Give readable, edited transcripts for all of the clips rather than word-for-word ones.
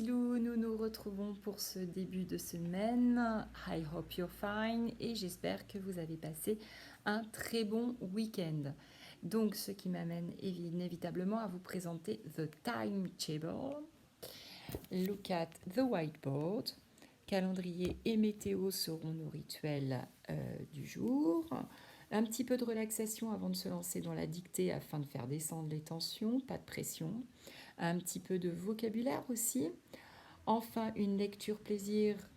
petits loups, nous nous retrouvons pour ce début de semaine. I hope you're fine et j'espère que vous avez passé un très bon week-end. Donc, ce qui m'amène inévitablement à vous présenter the timetable. Look at the whiteboard. Calendrier et météo seront nos rituels du jour. Un petit peu de relaxation avant de se lancer dans la dictée afin de faire descendre les tensions, pas de pression. Un petit peu de vocabulaire aussi. Enfin, une lecture plaisir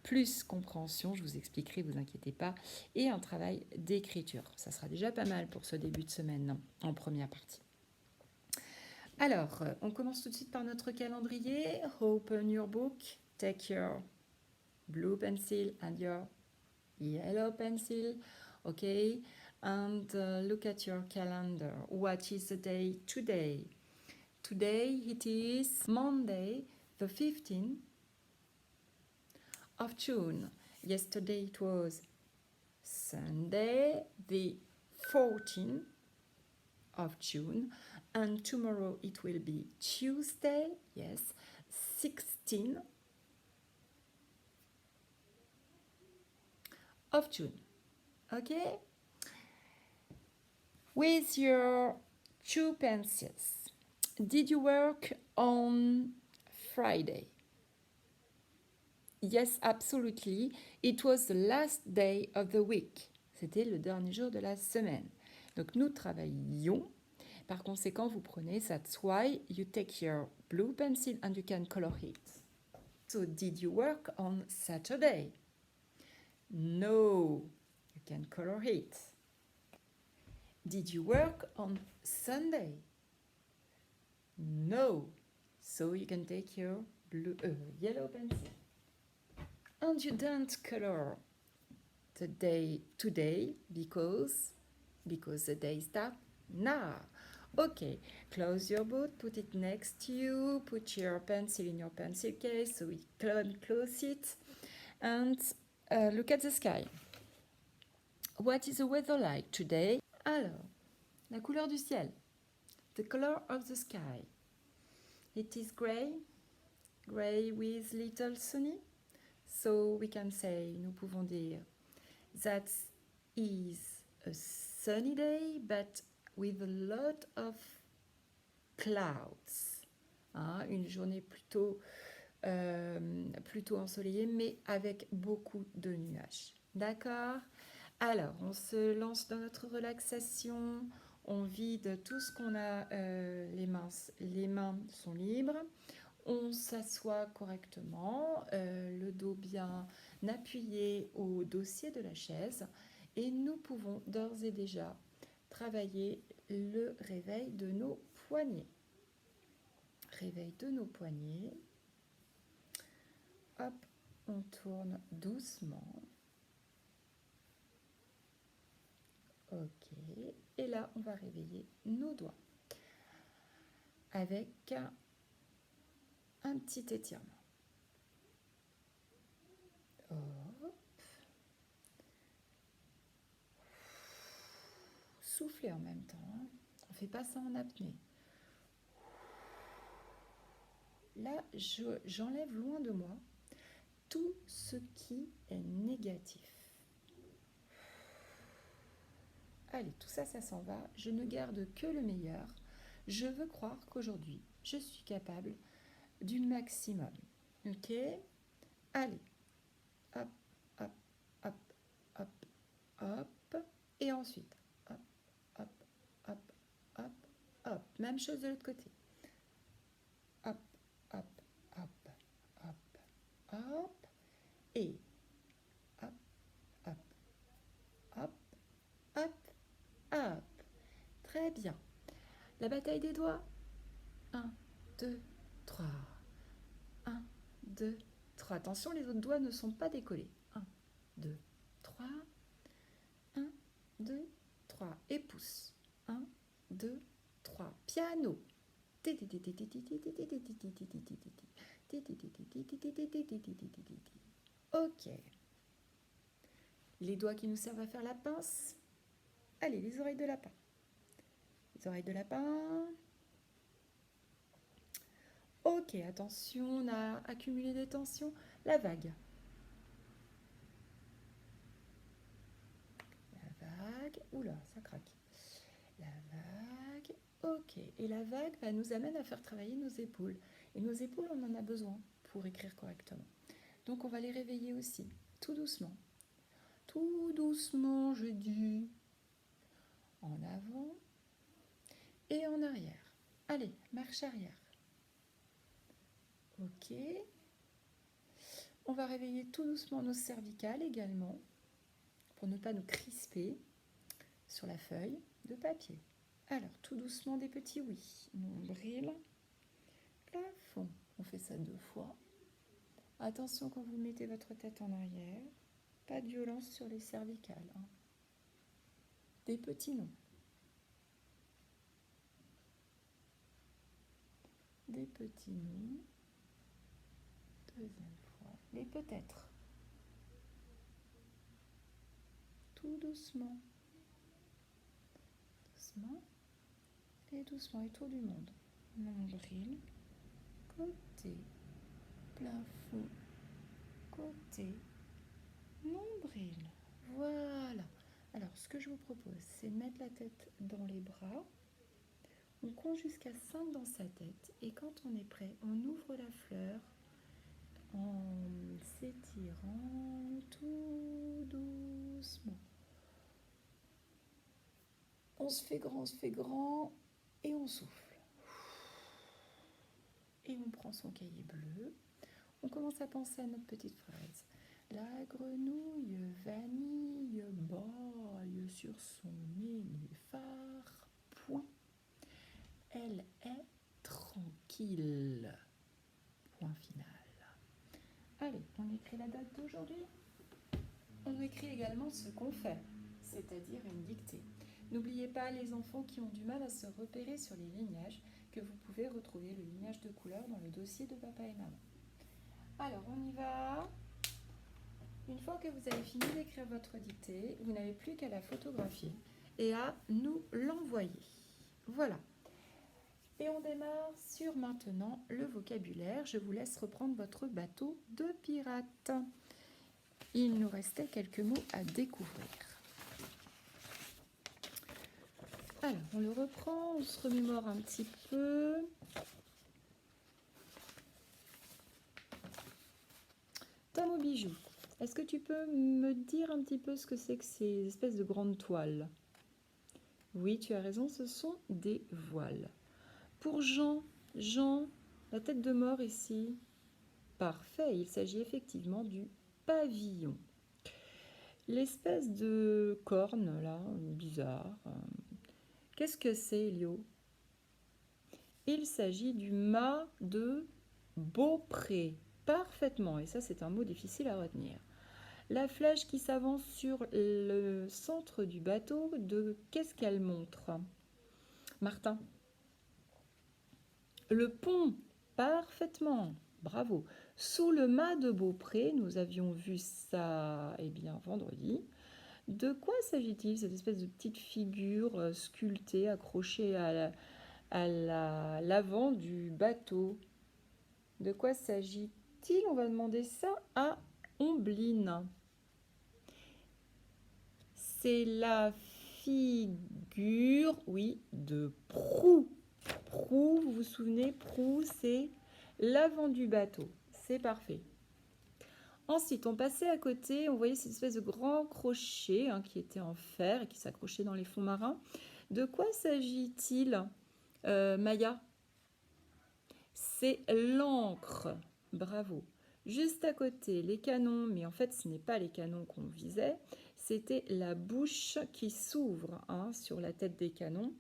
plus compréhension, je vous expliquerai, vous inquiétez pas, et un travail d'écriture. Ça sera déjà pas mal pour ce début de semaine en première partie. Alors, on commence tout de suite par notre calendrier. Open your book, take your blue pencil and your yellow pencil, okay? And look at your calendar. What is the day today? Today it is Monday, the 15th of June. Yesterday it was Sunday, the 14th of June. And tomorrow it will be Tuesday, yes, 16th of June. Okay? With your two pencils, did you work on Friday? Yes, absolutely. It was the last day of the week. C'était le dernier jour de la semaine. Donc nous travaillions. Par conséquent, vous prenez, that's why you take your blue pencil and you can color it. So, did you work on Saturday? No, you can color it. Did you work on Sunday? No, so you can take your yellow pencil. And you don't color the day today because the day starts now. Okay, close your book, put it next to you, put your pencil in your pencil case so we can close it, and look at the sky. What is the weather like today? Alors, la couleur du ciel. The color of the sky. It is gray with little sunny. So we can say, nous pouvons dire, that is a sunny day, but with a lot of clouds. Hein, une journée plutôt ensoleillée, mais avec beaucoup de nuages. D'accord? Alors, on se lance dans notre relaxation. On vide tout ce qu'on a, les mains sont libres. On s'assoit correctement, le dos bien appuyé au dossier de la chaise. Et nous pouvons d'ores et déjà travailler le réveil de nos poignets. Réveil de nos poignets. Hop, on tourne doucement. Ok. Et là, on va réveiller nos doigts avec un petit étirement. Hop. Soufflez en même temps. On ne fait pas ça en apnée. Là, j'enlève loin de moi tout ce qui est négatif. Allez, tout ça, ça s'en va. Je ne garde que le meilleur. Je veux croire qu'aujourd'hui, je suis capable du maximum. Ok? Allez. Hop, hop, hop, hop, hop. Et ensuite, hop, hop, hop, hop, hop. Même chose de l'autre côté. Hop, hop, hop, hop, hop. Et hop, hop, hop, hop, hop. Très bien. La bataille des doigts. 1, 2, 3. 1, 2, 3. Attention, les autres doigts ne sont pas décollés. 1, 2, 3. 1, 2, 3. Et pouce. 1, 2, 3. Piano. Ok. Les doigts qui nous servent à faire la pince. Allez, les oreilles de lapin. Les oreilles de lapin. Ok, attention, on a accumulé des tensions. La vague. La vague. Oula, ça craque. La vague. Ok, et la vague nous amène à faire travailler nos épaules. Et nos épaules, on en a besoin pour écrire correctement. Donc on va les réveiller aussi, tout doucement. Tout doucement, je dis. En avant et en arrière. Allez, marche arrière. Ok. On va réveiller tout doucement nos cervicales également, pour ne pas nous crisper sur la feuille de papier. Alors, tout doucement des petits oui. Nombril, plafond. On fait ça 2 fois. Attention quand vous mettez votre tête en arrière. Pas de violence sur les cervicales. Hein. Des petits noms. Des petits noms. Deuxième fois. Les peut-être. Tout doucement. Doucement. Et doucement. Et tour du monde. Nombril. Côté. Plafond. Côté. Nombril. Voilà. Alors, ce que je vous propose, c'est de mettre la tête dans les bras. On compte jusqu'à 5 dans sa tête. Et quand on est prêt, on ouvre la fleur en s'étirant tout doucement. On se fait grand, et on souffle. Et on prend son cahier bleu. On commence à penser à notre petite phrase. La grenouille vanille baille sur son nénuphar. Point. Elle est tranquille. Point final. Allez, on écrit la date d'aujourd'hui. On écrit également ce qu'on fait, c'est-à-dire une dictée. N'oubliez pas, les enfants qui ont du mal à se repérer sur les lignages, que vous pouvez retrouver le lignage de couleur dans le dossier de papa et maman. Alors, on y va. Une fois que vous avez fini d'écrire votre dictée, vous n'avez plus qu'à la photographier et à nous l'envoyer. Voilà. Et on démarre sur maintenant le vocabulaire. Je vous laisse reprendre votre bateau de pirate. Il nous restait quelques mots à découvrir. Alors, on le reprend, on se remémore un petit peu. Tom au bijou, est-ce que tu peux me dire un petit peu ce que c'est que ces espèces de grandes toiles? Oui, tu as raison, ce sont des voiles. Pour Jean, la tête de mort ici. Parfait, il s'agit effectivement du pavillon. L'espèce de corne, là, bizarre. Qu'est-ce que c'est, Elio? Il s'agit du mât de Beaupré. Parfaitement, et ça c'est un mot difficile à retenir. La flèche qui s'avance sur le centre du bateau, de qu'est-ce qu'elle montre? Martin. Le pont, parfaitement, bravo. Sous le mât de Beaupré, nous avions vu ça, eh bien, vendredi. De quoi s'agit-il, cette espèce de petite figure sculptée, accrochée à l'avant du bateau? De quoi s'agit-il? On va demander ça à Ombline. C'est la figure, oui, de proue. Proue, vous vous souvenez, proue, c'est l'avant du bateau. C'est parfait. Ensuite, on passait à côté, on voyait cette espèce de grand crochet qui était en fer et qui s'accrochait dans les fonds marins. De quoi s'agit-il, Maya? C'est l'ancre. Bravo. Juste à côté, les canons, mais en fait, ce n'est pas les canons qu'on visait, c'était la bouche qui s'ouvre sur la tête des canons.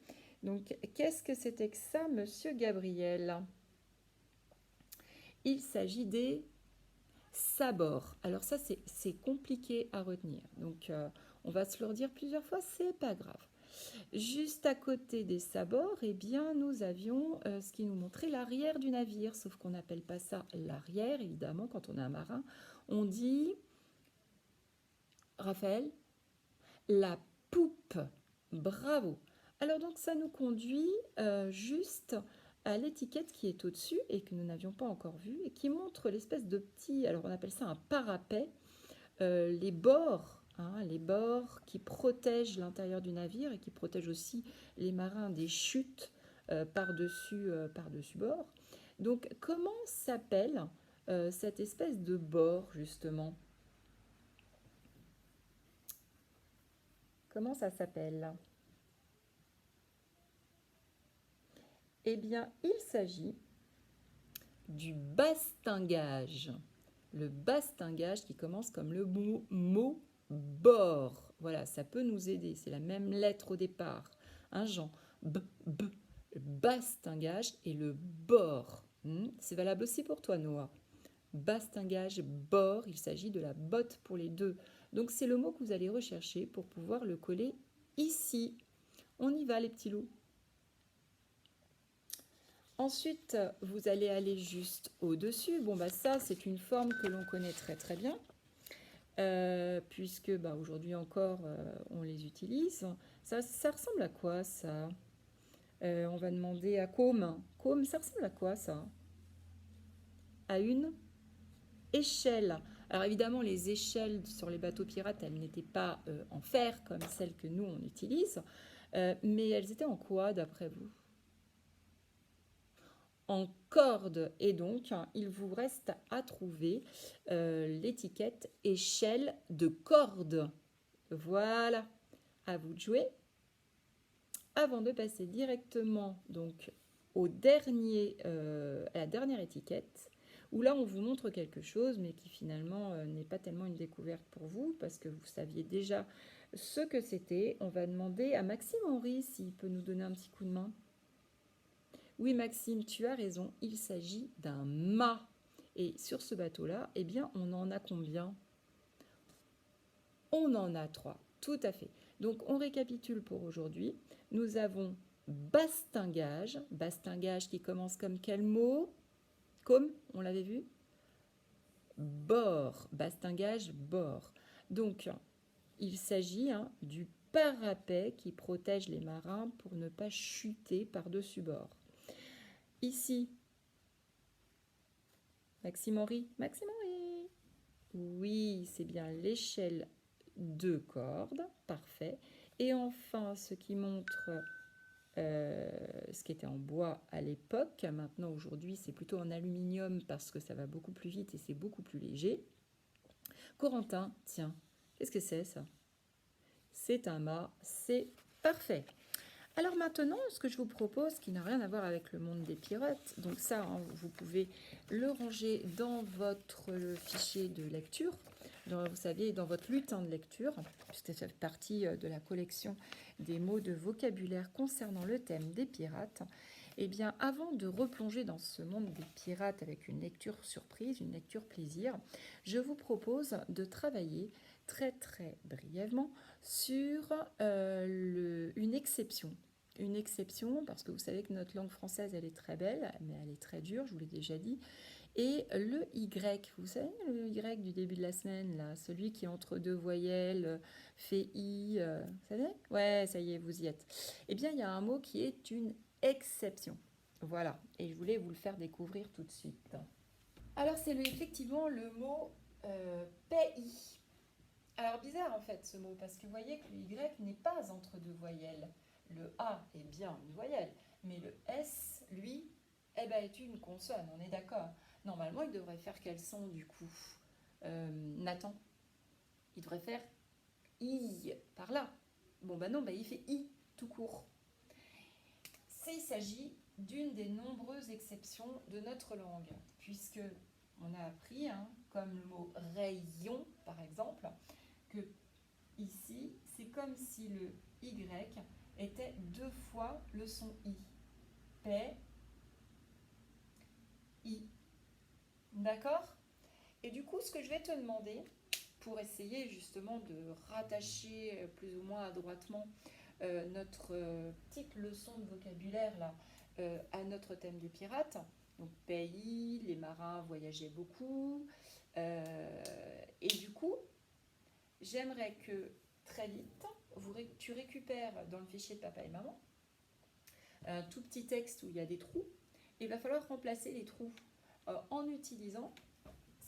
Donc, qu'est-ce que c'était que ça, monsieur Gabriel? Il s'agit des sabords. Alors ça, c'est compliqué à retenir. Donc, on va se le redire plusieurs fois, c'est pas grave. Juste à côté des sabords, eh bien, nous avions ce qui nous montrait l'arrière du navire, sauf qu'on n'appelle pas ça l'arrière, évidemment, quand on est un marin. On dit, Raphaël, la poupe. Bravo. Alors donc, ça nous conduit juste à l'étiquette qui est au-dessus et que nous n'avions pas encore vue et qui montre l'espèce de petit, alors on appelle ça un parapet, les bords qui protègent l'intérieur du navire et qui protègent aussi les marins des chutes par-dessus bord. Donc comment s'appelle cette espèce de bord justement? Comment ça s'appelle? Eh bien, il s'agit du bastingage. Le bastingage qui commence comme le mot bord. Voilà, ça peut nous aider. C'est la même lettre au départ. Un Jean. B, B. Le bastingage et le bord. C'est valable aussi pour toi, Noah. Bastingage, bord, il s'agit de la botte pour les deux. Donc c'est le mot que vous allez rechercher pour pouvoir le coller ici. On y va, les petits loups. Ensuite, vous allez aller juste au-dessus. Bon, bah ça, c'est une forme que l'on connaît très très bien, puisque bah, aujourd'hui encore, on les utilise. Ça ressemble à quoi, ça? On va demander à Com. Com, ça ressemble à quoi, ça? À une échelle. Alors évidemment, les échelles sur les bateaux pirates, elles n'étaient pas en fer comme celles que nous, on utilise, mais elles étaient en quoi, d'après vous? En corde. Et donc, il vous reste à trouver l'étiquette échelle de corde. Voilà, à vous de jouer. Avant de passer directement donc à la dernière étiquette, où là on vous montre quelque chose, mais qui finalement n'est pas tellement une découverte pour vous, parce que vous saviez déjà ce que c'était. On va demander à Maxime Henry s'il peut nous donner un petit coup de main. Oui, Maxime, tu as raison, il s'agit d'un mât. Et sur ce bateau-là, eh bien, on en a combien? On en a 3, tout à fait. Donc, on récapitule pour aujourd'hui. Nous avons bastingage, bastingage qui commence comme quel mot? Comme, on l'avait vu? Bord, bastingage, bord. Donc, il s'agit du parapet qui protège les marins pour ne pas chuter par-dessus bord. Ici, Maxime Henry. Maxime Henry. Oui, c'est bien l'échelle de corde. Parfait. Et enfin, ce qui montre ce qui était en bois à l'époque. Maintenant, aujourd'hui, c'est plutôt en aluminium parce que ça va beaucoup plus vite et c'est beaucoup plus léger. Corentin, tiens, qu'est-ce que c'est ça? C'est un mât, c'est parfait. Alors maintenant, ce que je vous propose, qui n'a rien à voir avec le monde des pirates, donc ça, vous pouvez le ranger dans votre fichier de lecture, vous savez, dans votre lutin de lecture, puisque ça fait partie de la collection des mots de vocabulaire concernant le thème des pirates. Eh bien, avant de replonger dans ce monde des pirates avec une lecture surprise, une lecture plaisir, je vous propose de travailler très très brièvement sur une exception. Une exception, parce que vous savez que notre langue française, elle est très belle, mais elle est très dure, je vous l'ai déjà dit. Et le Y, vous savez, le Y du début de la semaine, là, celui qui entre deux voyelles, fait I, vous savez? Ouais, ça y est, vous y êtes. Eh bien, il y a un mot qui est une exception. Voilà, et je voulais vous le faire découvrir tout de suite. Alors, c'est effectivement le mot pays. Alors, bizarre en fait ce mot, parce que vous voyez que le Y n'est pas entre deux voyelles. Le A est bien une voyelle, mais le S, lui, eh ben, est une consonne, on est d'accord. Normalement, il devrait faire quel son du coup? Nathan, il devrait faire I par là. Bon, ben non, ben, il fait I tout court. Il s'agit d'une des nombreuses exceptions de notre langue, puisque on a appris, comme le mot rayon par exemple, que ici, c'est comme si le Y était deux fois le son I. Paix, I. D'accord? Et du coup, ce que je vais te demander, pour essayer justement de rattacher plus ou moins adroitement notre petite leçon de vocabulaire là, à notre thème des pirates, donc pays, les marins voyageaient beaucoup, et du coup, j'aimerais que très vite, tu récupères dans le fichier de papa et maman un tout petit texte où il y a des trous il va falloir remplacer les trous en utilisant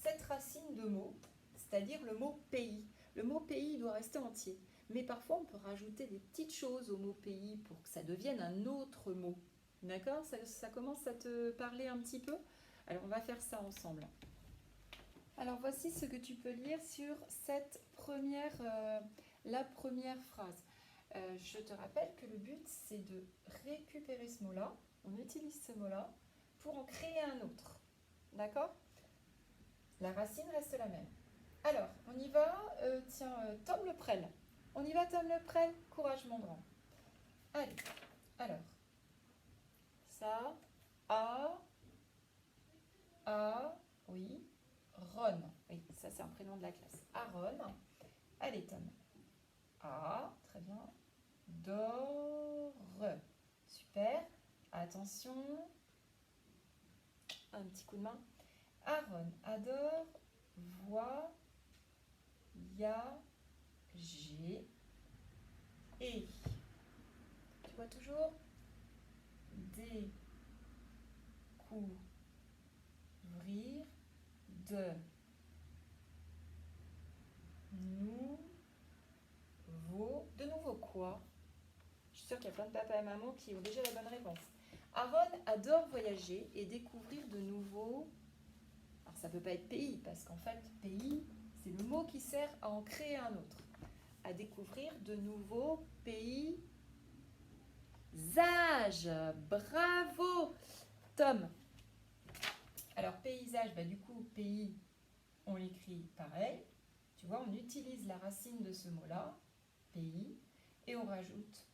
cette racine de mot, c'est-à-dire le mot pays. Le mot pays doit rester entier, mais parfois on peut rajouter des petites choses au mot pays pour que ça devienne un autre mot. D'accord? Ça commence à te parler un petit peu? Alors on va faire ça ensemble. Alors voici ce que tu peux lire sur cette la première phrase. Je te rappelle que le but c'est de récupérer ce mot-là, on utilise ce mot-là pour en créer un autre. D'accord? La racine reste la même. Alors, on y va, Tom Le Prel. On y va, Tom Le Prel, courage mon grand. Allez, alors, ça, oui, Ron. Oui, ça c'est un prénom de la classe. Aaron. Allez, Tom. Très bien. Dore. Super. Attention. Un petit coup de main. Aaron adore voyager. Et, tu vois toujours, découvrir de nouveau. De nouveau quoi? Je suis sûre qu'il y a plein de papas et mamans qui ont déjà la bonne réponse. Aaron adore voyager et découvrir de nouveaux... Alors ça ne peut pas être pays, parce qu'en fait, pays, c'est le mot qui sert à en créer un autre. À découvrir de nouveaux paysages. Bravo, Tom. Alors, paysage, du coup, pays, on l'écrit pareil. Tu vois, on utilise la racine de ce mot-là, pays, et on rajoute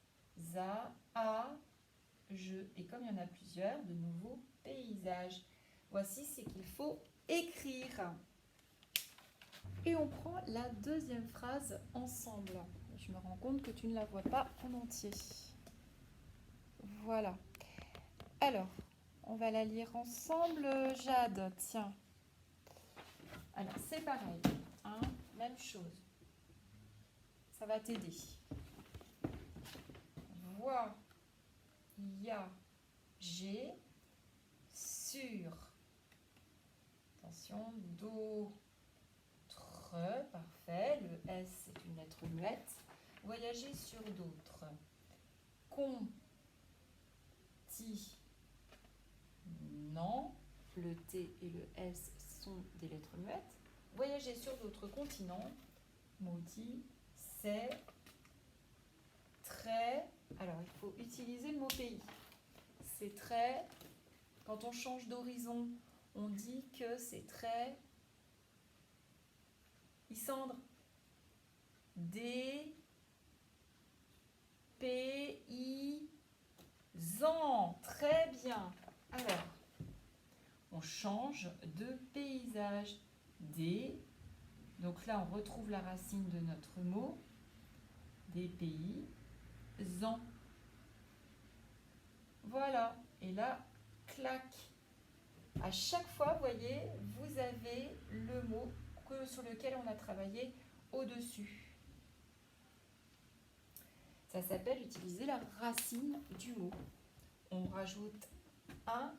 je. Et comme il y en a plusieurs, de nouveaux paysages. Voici ce qu'il faut écrire. Et on prend la deuxième phrase ensemble. Je me rends compte que tu ne la vois pas en entier. Voilà. Alors, on va la lire ensemble, Jade. Tiens. Alors, c'est pareil. Hein, même chose. Ça va t'aider. Voyager sur. Attention, d'autres. Parfait. Le S, c'est une lettre muette. Voyager sur d'autres. Continent. Le T et le S sont des lettres muettes. Voyager sur d'autres continents. Maudit, c'est très... Alors, il faut utiliser le mot pays. C'est très... Quand on change d'horizon, on dit que c'est très... Isandre. Des paysans. Très bien. Alors, on change de paysage. Des... Donc là, on retrouve la racine de notre mot. Des paysans. Voilà. Et là, clac. À chaque fois, vous voyez, vous avez le mot sur lequel on a travaillé au-dessus. Ça s'appelle utiliser la racine du mot. On rajoute un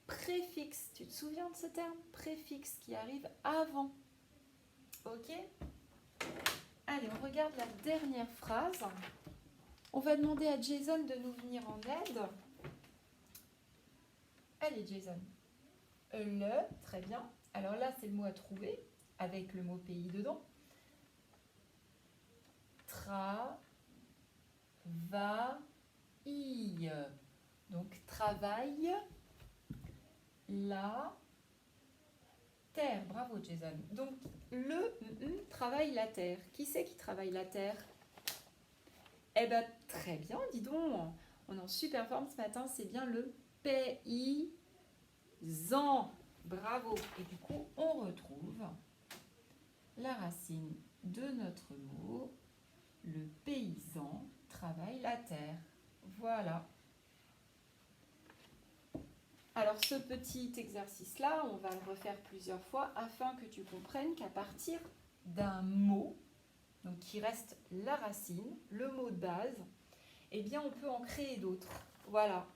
préfixe. Tu te souviens de ce terme? Préfixe qui arrive avant. Ok? Allez, on regarde la dernière phrase. On va demander à Jason de nous venir en aide. Allez, Jason. Très bien. Alors là, c'est le mot à trouver, avec le mot pays dedans. Travail. Donc, travaille la terre. Bravo, Jason. Donc, travaille la terre. Qui c'est qui travaille la terre? Eh bien, très bien, dis donc. On est en super forme ce matin. C'est bien le paysan. Bravo. Et du coup, on retrouve la racine de notre mot. Le paysan travaille la terre. Voilà. Alors, ce petit exercice-là, on va le refaire plusieurs fois afin que tu comprennes qu'à partir d'un mot, donc qui reste la racine, le mot de base, eh bien, on peut en créer d'autres. Voilà.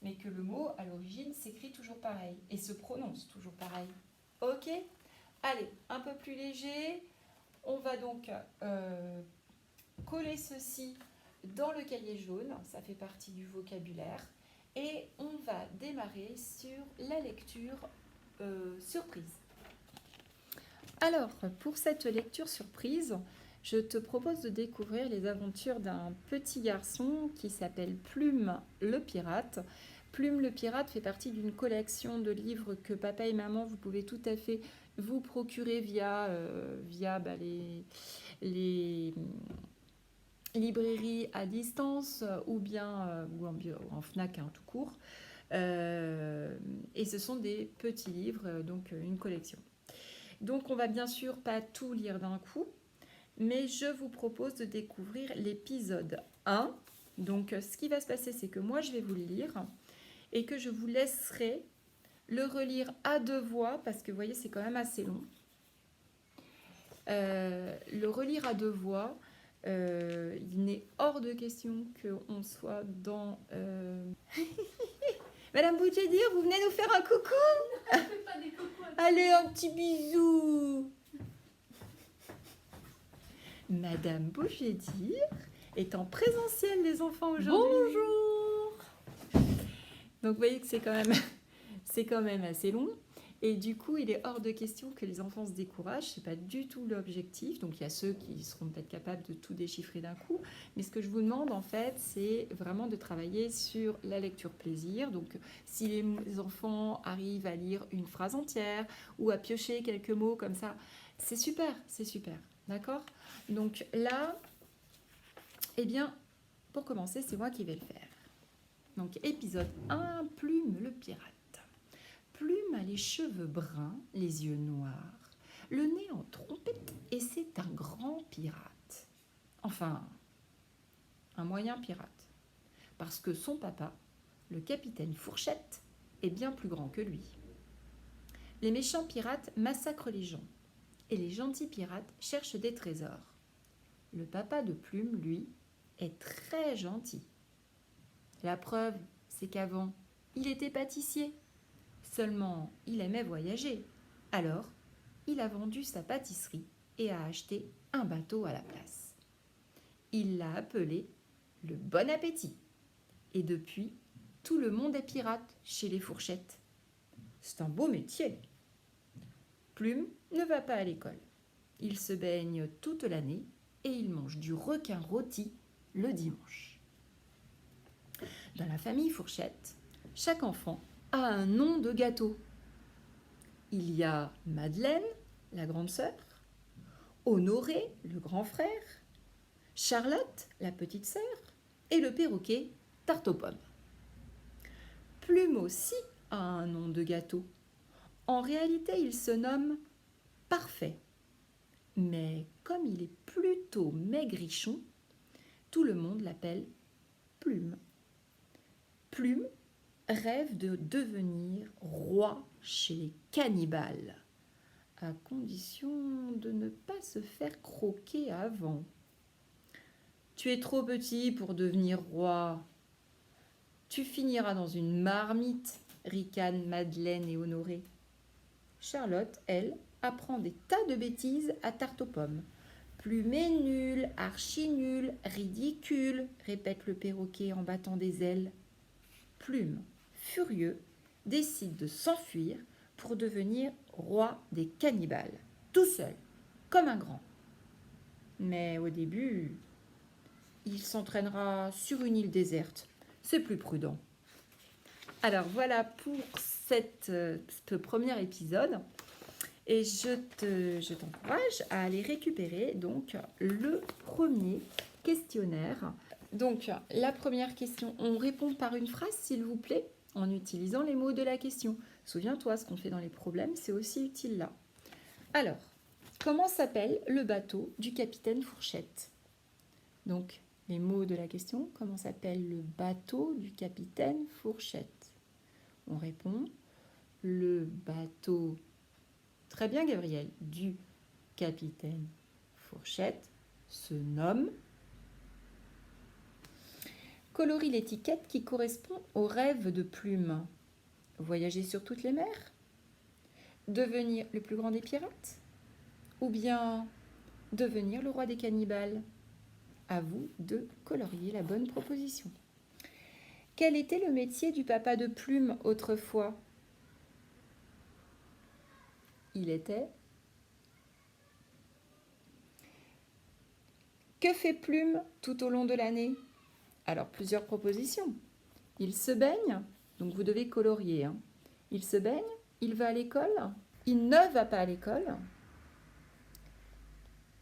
mais que le mot, à l'origine, s'écrit toujours pareil et se prononce toujours pareil. Ok? Allez, un peu plus léger. On va donc coller ceci dans le cahier jaune, ça fait partie du vocabulaire, et on va démarrer sur la lecture surprise. Alors, pour cette lecture surprise, je te propose de découvrir les aventures d'un petit garçon qui s'appelle Plume le pirate. Plume le pirate fait partie d'une collection de livres que papa et maman, vous pouvez tout à fait vous procurer via les librairies à distance ou bien ou en Fnac tout court. Et ce sont des petits livres, donc une collection. Donc on va bien sûr pas tout lire d'un coup, mais je vous propose de découvrir l'épisode 1. Donc ce qui va se passer, c'est que moi je vais vous le lire et que je vous laisserai le relire à deux voix, parce que vous voyez c'est quand même assez long. Le relire à deux voix, il n'est hors de question qu'on soit dans... Madame Boudjedir, vous venez nous faire un coucou? Je fais pas des coucous. Allez, un petit bisou. Madame Boudjedir est en présentiel, les enfants, aujourd'hui. Bonjour. Donc, vous voyez que c'est quand même assez long. Et du coup, il est hors de question que les enfants se découragent. Ce n'est pas du tout l'objectif. Donc, il y a ceux qui seront peut-être capables de tout déchiffrer d'un coup. Mais ce que je vous demande, en fait, c'est vraiment de travailler sur la lecture plaisir. Donc, si les enfants arrivent à lire une phrase entière ou à piocher quelques mots comme ça, c'est super, c'est super. D'accord? Donc là, eh bien, pour commencer, c'est moi qui vais le faire. Donc, épisode 1, Plume le pirate. Plume a les cheveux bruns, les yeux noirs, le nez en trompette, et c'est un grand pirate. Enfin, un moyen pirate. Parce que son papa, le capitaine Fourchette, est bien plus grand que lui. Les méchants pirates massacrent les gens, et les gentils pirates cherchent des trésors. Le papa de Plume, lui, est très gentil. La preuve, c'est qu'avant, il était pâtissier. Seulement, il aimait voyager. Alors, il a vendu sa pâtisserie et a acheté un bateau à la place. Il l'a appelé le Bon Appétit. Et depuis, tout le monde est pirate chez les Fourchettes. C'est un beau métier. Plume ne va pas à l'école. Il se baigne toute l'année et il mange du requin rôti le dimanche. Dans la famille Fourchette, chaque enfant a un nom de gâteau. Il y a Madeleine, la grande sœur, Honoré, le grand frère, Charlotte, la petite sœur, et le perroquet, Tarte aux pommes. Plume aussi a un nom de gâteau. En réalité, il se nomme Parfait. Mais comme il est plutôt maigrichon, tout le monde l'appelle Plume. Plume rêve de devenir roi chez les cannibales, à condition de ne pas se faire croquer avant. Tu es trop petit pour devenir roi. Tu finiras dans une marmite, ricanent Madeleine et Honoré. Charlotte, elle, apprend des tas de bêtises à Tarte aux pommes. Plume est nul, archi nul, ridicule, répète le perroquet en battant des ailes. Plume, furieux, décide de s'enfuir pour devenir roi des cannibales, tout seul, comme un grand. Mais au début, il s'entraînera sur une île déserte. C'est plus prudent. Alors voilà pour ce premier épisode. Et je t'encourage à aller récupérer donc le premier questionnaire. Donc la première question, on répond par une phrase s'il vous plaît, en utilisant les mots de la question. Souviens-toi, ce qu'on fait dans les problèmes, c'est aussi utile là. Alors, comment s'appelle le bateau du capitaine Fourchette? Donc, les mots de la question, comment s'appelle le bateau du capitaine Fourchette? On répond, le bateau, très bien Gabriel, du capitaine Fourchette se nomme... colorie l'étiquette qui correspond au rêve de Plume. Voyager sur toutes les mers? Devenir le plus grand des pirates? Ou bien devenir le roi des cannibales? À vous de colorier la bonne proposition. Quel était le métier du papa de Plume autrefois? Il était... Que fait Plume tout au long de l'année? Alors, plusieurs propositions. Il se baigne, donc vous devez colorier. Hein. Il se baigne, il va à l'école, il ne va pas à l'école,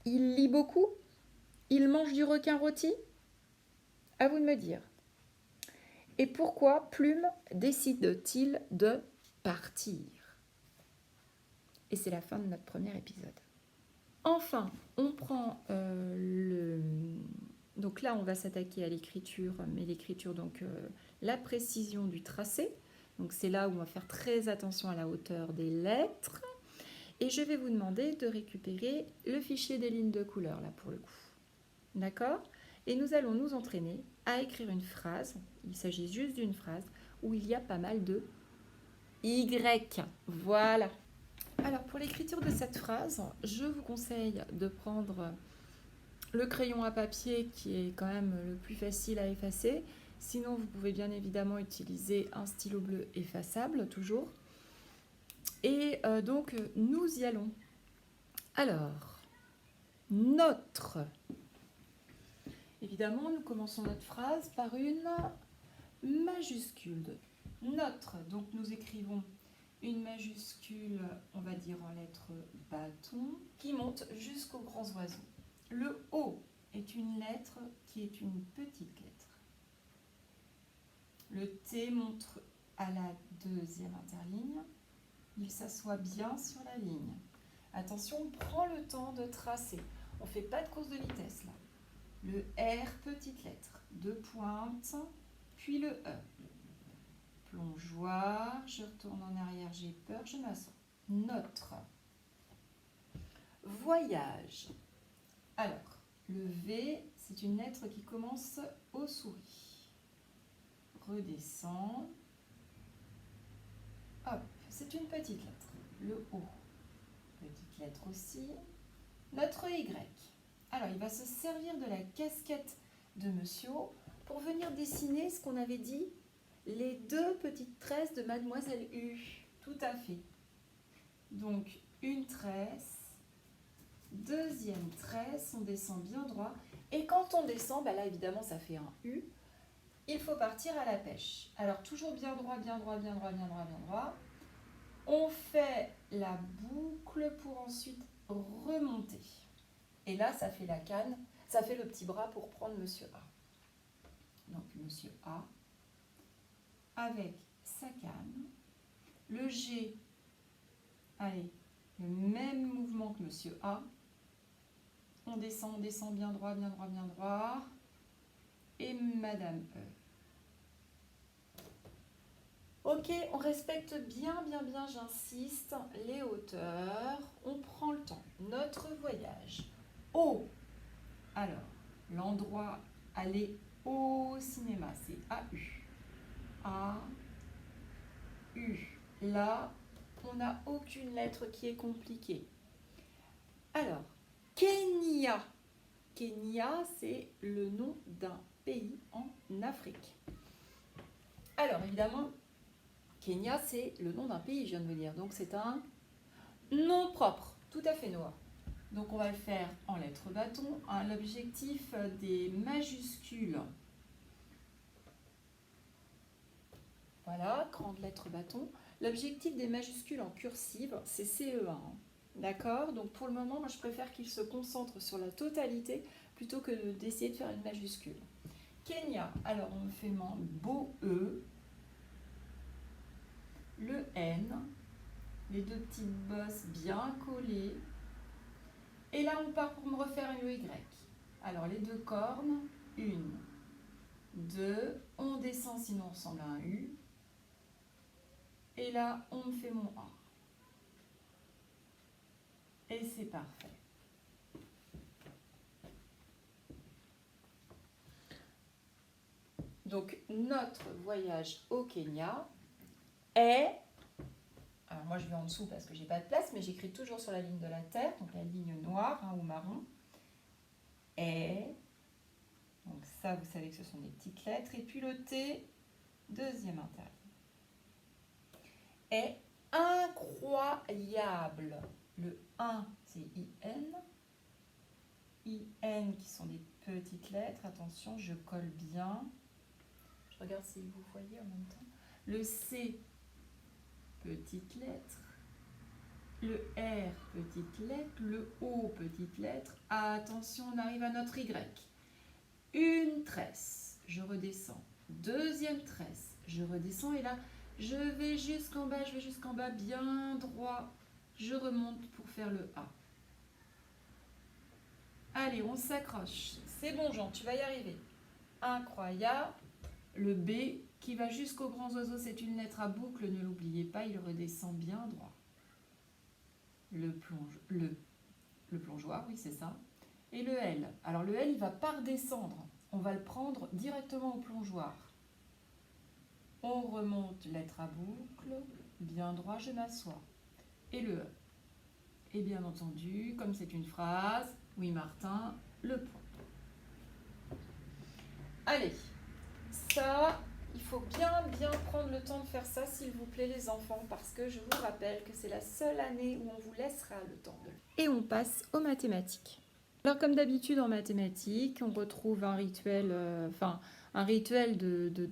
il lit beaucoup, il mange du requin rôti? À vous de me dire. Et pourquoi Plume décide-t-il de partir? Et c'est la fin de notre premier épisode. Enfin, on prend Donc là, on va s'attaquer à l'écriture, mais l'écriture, donc la précision du tracé. Donc c'est là où on va faire très attention à la hauteur des lettres. Et je vais vous demander de récupérer le fichier des lignes de couleur, là, pour le coup. D'accord? Et nous allons nous entraîner à écrire une phrase. Il s'agit juste d'une phrase où il y a pas mal de Y. Voilà. Alors, pour l'écriture de cette phrase, je vous conseille de prendre le crayon à papier qui est quand même le plus facile à effacer. Sinon, vous pouvez bien évidemment utiliser un stylo bleu effaçable, toujours. Et donc, nous y allons. Alors, notre. Évidemment, nous commençons notre phrase par une majuscule. Notre, donc nous écrivons une majuscule, on va dire en lettres bâton, qui monte jusqu'aux grands oiseaux. Le O est une lettre qui est une petite lettre. Le T montre à la deuxième interligne. Il s'assoit bien sur la ligne. Attention, on prend le temps de tracer. On ne fait pas de course de vitesse là. Le R, petite lettre, deux pointes, puis le E. Plongeoir, je retourne en arrière, j'ai peur, je m'assois. Notre. Voyage. Alors, le V, c'est une lettre qui commence au souris. Redescend. Hop, c'est une petite lettre. Le O. Petite lettre aussi. Notre Y. Alors, il va se servir de la casquette de Monsieur O pour venir dessiner ce qu'on avait dit, les deux petites tresses de Mademoiselle U. Tout à fait. Donc, une tresse, deuxième tresse, on descend bien droit. Et quand on descend, bah là, évidemment, ça fait un U. Il faut partir à la pêche. Alors, toujours bien droit, bien droit, bien droit, bien droit, bien droit. On fait la boucle pour ensuite remonter. Et là, ça fait la canne, ça fait le petit bras pour prendre Monsieur A. Donc, Monsieur A, avec sa canne, le G, allez, le même mouvement que Monsieur A. On descend bien droit, bien droit, bien droit. Et Madame E. Ok, on respecte bien, bien, bien, j'insiste, les hauteurs. On prend le temps. Notre voyage. O. Alors, l'endroit aller au cinéma, c'est AU. A, U. Là, on n'a aucune lettre qui est compliquée. Alors, Kenya. Kenya, c'est le nom d'un pays en Afrique. Alors, évidemment, Kenya, c'est le nom d'un pays, je viens de vous dire. Donc, c'est un nom propre. Tout à fait, Noah. Donc, on va le faire en lettres bâton. L'objectif des majuscules. Voilà, grande lettre bâton. L'objectif des majuscules en cursive, c'est CE1. D'accord? Donc, pour le moment, moi, je préfère qu'il se concentre sur la totalité plutôt que d'essayer de faire une majuscule. Kenya, alors on me fait le beau E. Le N, les deux petites bosses bien collées. Et là, on part pour me refaire le Y. Alors, les deux cornes, une, deux, on descend sinon on ressemble à un U. Et là, on me fait mon A. Et c'est parfait. Donc, notre voyage au Kenya est... Alors, moi, je vais en dessous parce que j'ai pas de place, mais j'écris toujours sur la ligne de la Terre, donc la ligne noire ou marron. Est... Donc ça, vous savez que ce sont des petites lettres. Et puis le T, deuxième intervalle. Est incroyable. Le 1, c'est IN. IN qui sont des petites lettres. Attention, je colle bien. Je regarde si vous voyez en même temps. Le C, petite lettre. Le R, petite lettre. Le O, petite lettre. Attention, on arrive à notre Y. Une tresse, je redescends. Deuxième tresse, je redescends. Et là, je vais jusqu'en bas, bien droit. Je remonte pour faire le A. Allez, on s'accroche. C'est bon, Jean, tu vas y arriver. Incroyable. Le B qui va jusqu'aux grands oiseaux, c'est une lettre à boucle, ne l'oubliez pas, il redescend bien droit. Le plongeoir, oui, c'est ça. Et le L. Alors le L, il ne va pas redescendre. On va le prendre directement au plongeoir. On remonte, lettre à boucle, bien droit, je m'assois. Et le E. Et bien entendu, comme c'est une phrase, oui Martin, le point. Allez, ça, il faut bien prendre le temps de faire ça, s'il vous plaît les enfants, parce que je vous rappelle que c'est la seule année où on vous laissera le temps de le faire. Et on passe aux mathématiques. Alors comme d'habitude en mathématiques, on retrouve un rituel,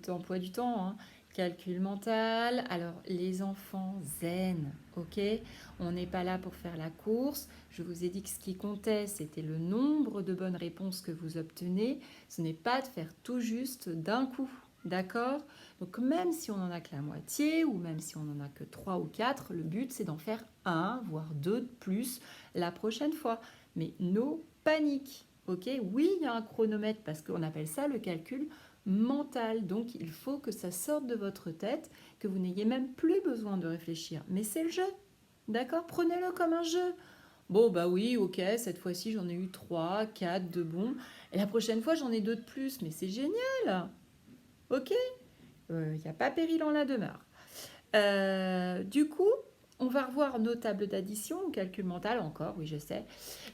d'emploi du temps, hein. Calcul mental. Alors les enfants zen, ok? On n'est pas là pour faire la course. Je vous ai dit que ce qui comptait, c'était le nombre de bonnes réponses que vous obtenez. Ce n'est pas de faire tout juste d'un coup, d'accord? Donc même si on n'en a que la moitié, ou même si on n'en a que 3 ou 4, le but c'est d'en faire 1, voire 2 de plus la prochaine fois. Mais no panique, ok? Oui, il y a un chronomètre parce qu'on appelle ça le calcul mental. Donc, il faut que ça sorte de votre tête, que vous n'ayez même plus besoin de réfléchir. Mais c'est le jeu, d'accord? Prenez-le comme un jeu. Bon, bah oui, ok, cette fois-ci, j'en ai eu 3, 4 de bons. Et la prochaine fois, j'en ai 2 de plus. Mais c'est génial, ok? Il n'y a pas péril en la demeure. Du coup, on va revoir nos tables d'addition, au calcul mental encore, oui je sais.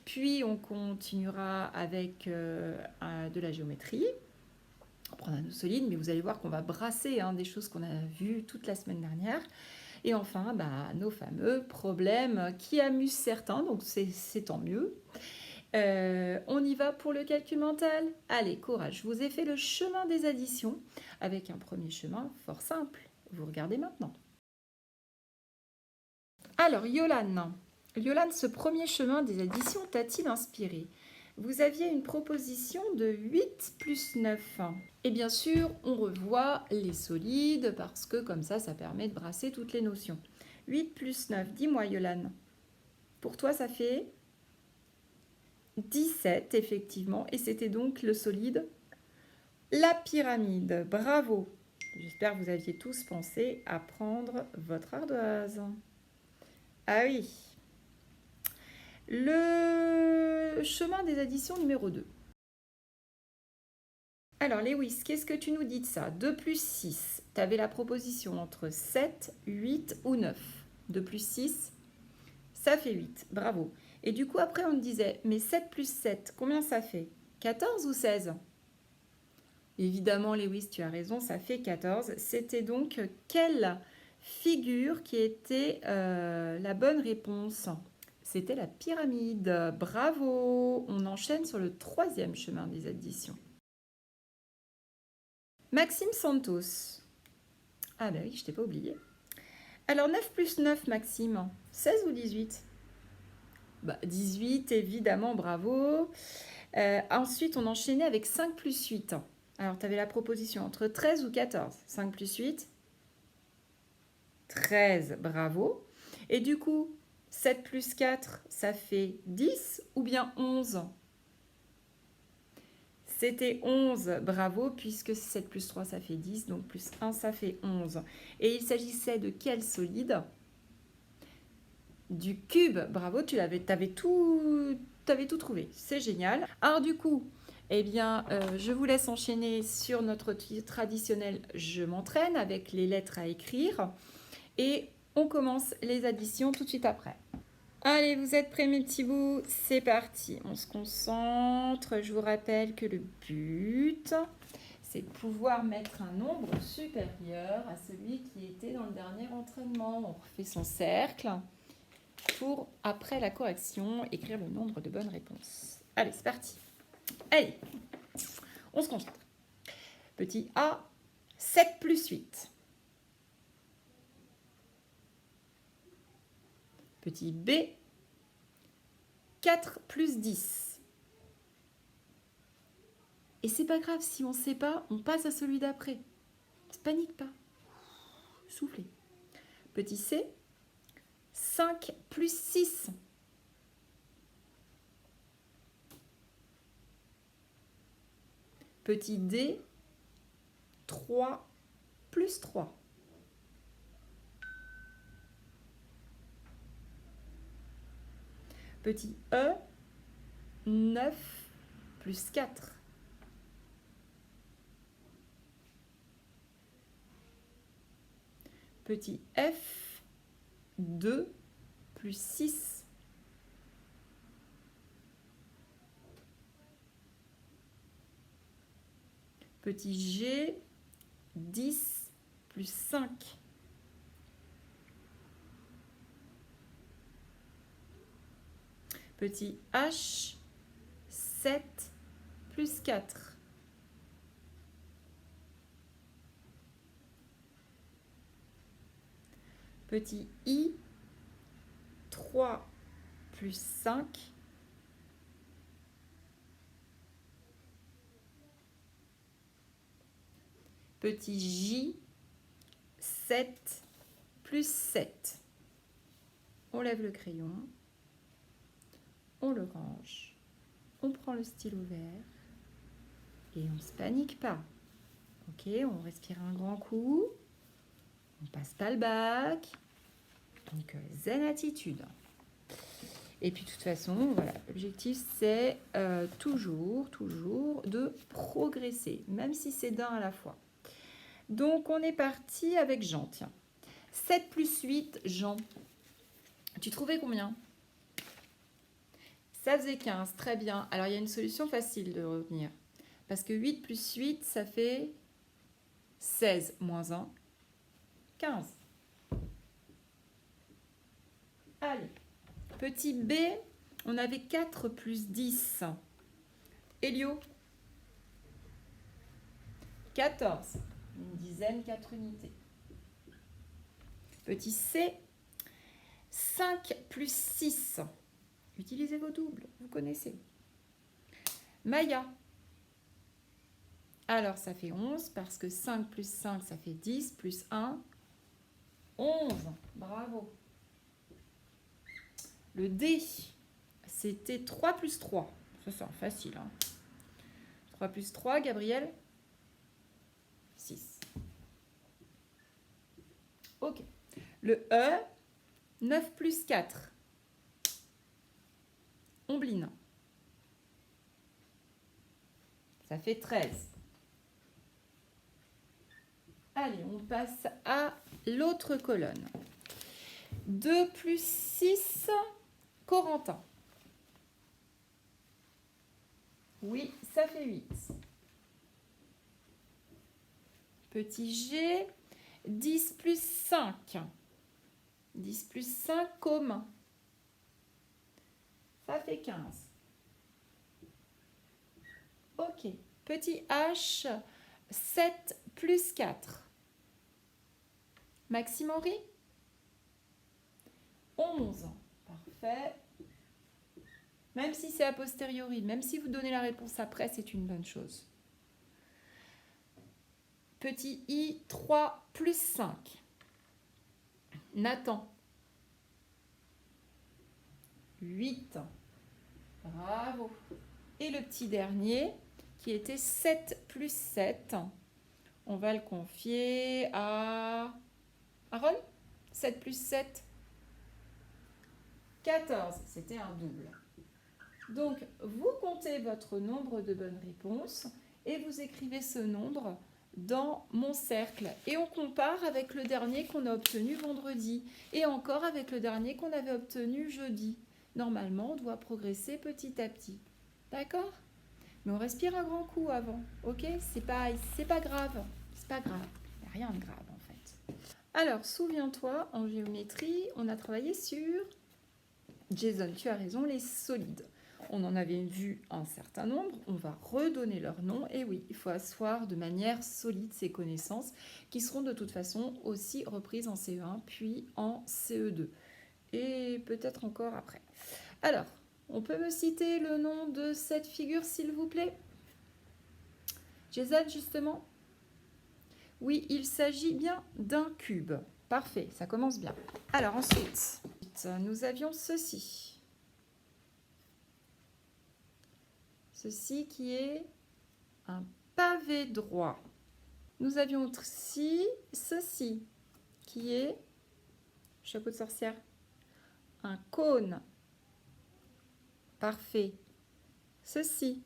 Puis on continuera avec de la géométrie. On prendra nos solides, mais vous allez voir qu'on va brasser des choses qu'on a vues toute la semaine dernière. Et enfin, nos fameux problèmes qui amusent certains, donc c'est tant mieux. On y va pour le calcul mental. Allez, courage, je vous ai fait le chemin des additions avec un premier chemin fort simple. Vous regardez maintenant. Alors, Yolande, ce premier chemin des additions t'a-t-il inspiré? Vous aviez une proposition de 8 plus 9. Et bien sûr, on revoit les solides parce que comme ça permet de brasser toutes les notions. 8 plus 9, dis-moi Yolande. Pour toi, ça fait 17, effectivement. Et c'était donc le solide, la pyramide. Bravo! J'espère que vous aviez tous pensé à prendre votre ardoise. Ah oui. Le chemin des additions numéro 2. Alors Lewis, qu'est-ce que tu nous dis de ça? 2 plus 6, tu avais la proposition entre 7, 8 ou 9. 2 plus 6, ça fait 8, bravo. Et du coup après on me disait, mais 7 plus 7, combien ça fait? 14 ou 16? Évidemment Lewis, tu as raison, ça fait 14. C'était donc quelle figure qui était la bonne réponse? C'était la pyramide. Bravo! On enchaîne sur le troisième chemin des additions. Maxime Santos. Ah ben oui, je t'ai pas oublié. Alors 9 plus 9, Maxime, 16 ou 18? 18, évidemment, bravo. Ensuite, on enchaînait avec 5 plus 8. Alors, tu avais la proposition entre 13 ou 14. 5 plus 8, 13, bravo. Et du coup, 7 plus 4, ça fait 10 ou bien 11? C'était 11, bravo, puisque 7 plus 3, ça fait 10, donc plus 1, ça fait 11. Et il s'agissait de quel solide? Du cube, bravo, tu avais tout trouvé, c'est génial. Alors du coup, Eh bien, je vous laisse enchaîner sur notre traditionnel « Je m'entraîne » avec les lettres à écrire. Et on commence les additions tout de suite après. Allez, vous êtes prêts mes petits bouts? C'est parti, on se concentre. Je vous rappelle que le but, c'est de pouvoir mettre un nombre supérieur à celui qui était dans le dernier entraînement. On refait son cercle pour, après la correction, écrire le nombre de bonnes réponses. Allez, c'est parti. Allez, on se concentre. Petit A, 7 plus 8. Petit B, 4 plus 10. Et c'est pas grave, si on ne sait pas, on passe à celui d'après. Ne panique pas. Soufflez. Petit C, 5 plus 6. Petit D, 3 plus 3. Petit E, 9 plus 4. Petit F, 2 plus 6. Petit G, 10 plus 5. Petit H, 7 plus 4. Petit I, 3 plus 5. Petit J, 7 plus 7. On lève le crayon. On le range, on prend le stylo vert et on ne se panique pas. Ok, on respire un grand coup, on passe pas le bac, donc zen attitude. Et puis de toute façon, voilà, l'objectif c'est toujours de progresser, même si c'est d'un à la fois. Donc on est parti avec Jean, tiens. 7 plus 8, Jean. Tu trouvais combien ? Ça faisait 15, très bien. Alors, il y a une solution facile de retenir. Parce que 8 plus 8, ça fait 16 moins 1, 15. Allez, petit B, on avait 4 plus 10. Elio, 14. Une dizaine, 4 unités. Petit C, 5 plus 6. Utilisez vos doubles, vous connaissez. Maya. Alors, ça fait 11 parce que 5 plus 5, ça fait 10 plus 1, 11. Bravo. Le D, c'était 3 plus 3. Ça, c'est facile. Hein. 3 plus 3, Gabriel 6. Ok. Le E, 9 plus 4. Ombline. Ça fait 13. Allez, on passe à l'autre colonne. 2 plus 6, Corentin. Oui, ça fait 8. Petit G, 10 plus 5. 10 plus 5, commun. Ça fait 15. Ok. Petit H, 7 plus 4. Maxime Henri 11. Parfait. Même si c'est a posteriori, même si vous donnez la réponse après, c'est une bonne chose. Petit I, 3 plus 5. Nathan. 8. Bravo. Et le petit dernier, qui était 7 plus 7. On va le confier à Aaron. 7 plus 7. 14. C'était un double. Donc, vous comptez votre nombre de bonnes réponses et vous écrivez ce nombre dans mon cercle. Et on compare avec le dernier qu'on a obtenu vendredi et encore avec le dernier qu'on avait obtenu jeudi. Normalement, on doit progresser petit à petit. D'accord? Mais on respire un grand coup avant, ok? C'est pas grave. C'est pas grave. Il n'y a rien de grave en fait. Alors, souviens-toi, en géométrie, on a travaillé sur, Jason, tu as raison, les solides. On en avait vu un certain nombre, on va redonner leur nom. Et oui, il faut asseoir de manière solide ces connaissances qui seront de toute façon aussi reprises en CE1 puis en CE2. Et peut-être encore après. Alors, on peut me citer le nom de cette figure, s'il vous plaît? Jason, justement? Oui, il s'agit bien d'un cube. Parfait, ça commence bien. Alors ensuite, nous avions ceci. Ceci qui est un pavé droit. Nous avions aussi ceci qui est, chapeau de sorcière, un cône. Parfait. Ceci,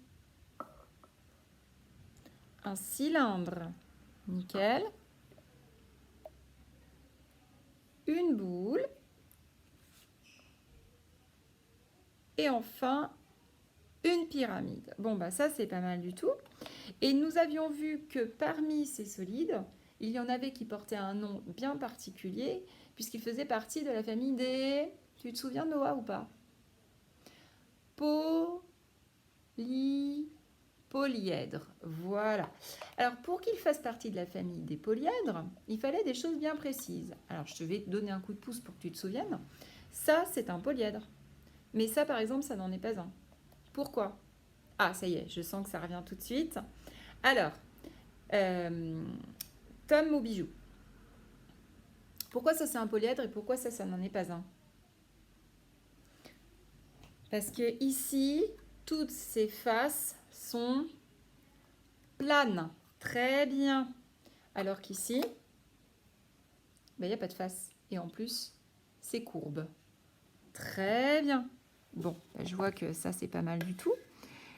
un cylindre. Nickel. Une boule. Et enfin, une pyramide. Bon, bah ça, c'est pas mal du tout. Et nous avions vu que parmi ces solides, il y en avait qui portaient un nom bien particulier, puisqu'ils faisaient partie de la famille des... Tu te souviens, Noah, ou pas? Polyèdres. Voilà. Alors, pour qu'ils fassent partie de la famille des polyèdres, il fallait des choses bien précises. Alors, je vais te donner un coup de pouce pour que tu te souviennes. Ça, c'est un polyèdre. Mais ça, par exemple, ça n'en est pas un. Pourquoi? Ah, ça y est, je sens que ça revient tout de suite. Alors, Tom ou bijou. Pourquoi ça, c'est un polyèdre et pourquoi ça n'en est pas un? Parce que ici, toutes ces faces sont planes. Très bien. Alors qu'ici, il n'y a pas de face. Et en plus, c'est courbe. Très bien. Bon, je vois que ça, c'est pas mal du tout.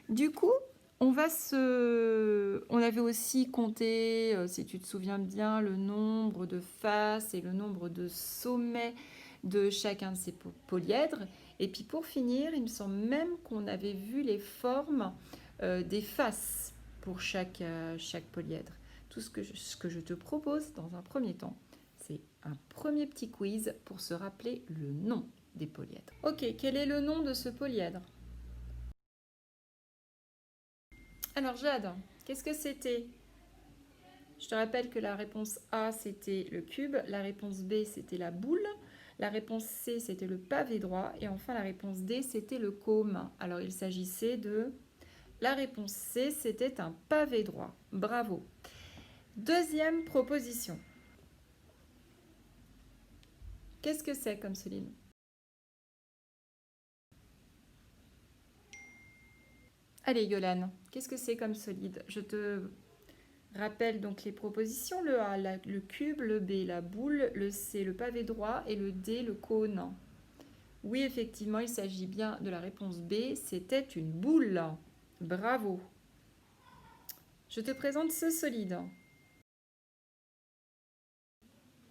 Du coup, on avait aussi compté, si tu te souviens bien, le nombre de faces et le nombre de sommets de chacun de ces polyèdres. Et puis pour finir, il me semble même qu'on avait vu les formes des faces pour chaque polyèdre. Tout ce que je te propose dans un premier temps, c'est un premier petit quiz pour se rappeler le nom des polyèdres. Ok, quel est le nom de ce polyèdre? Alors Jade, qu'est-ce que c'était? Je te rappelle que la réponse A, c'était le cube, la réponse B, c'était la boule, la réponse C, c'était le pavé droit, et enfin la réponse D, c'était le cône. Alors il s'agissait de... La réponse C, c'était un pavé droit. Bravo. Deuxième proposition. Qu'est-ce que c'est comme solide? Allez Yolande, qu'est-ce que c'est comme solide? Je te rappelle donc les propositions. Le A, le cube, le B, la boule, le C, le pavé droit et le D, le cône. Oui, effectivement, il s'agit bien de la réponse B. C'était une boule. Bravo. Je te présente ce solide.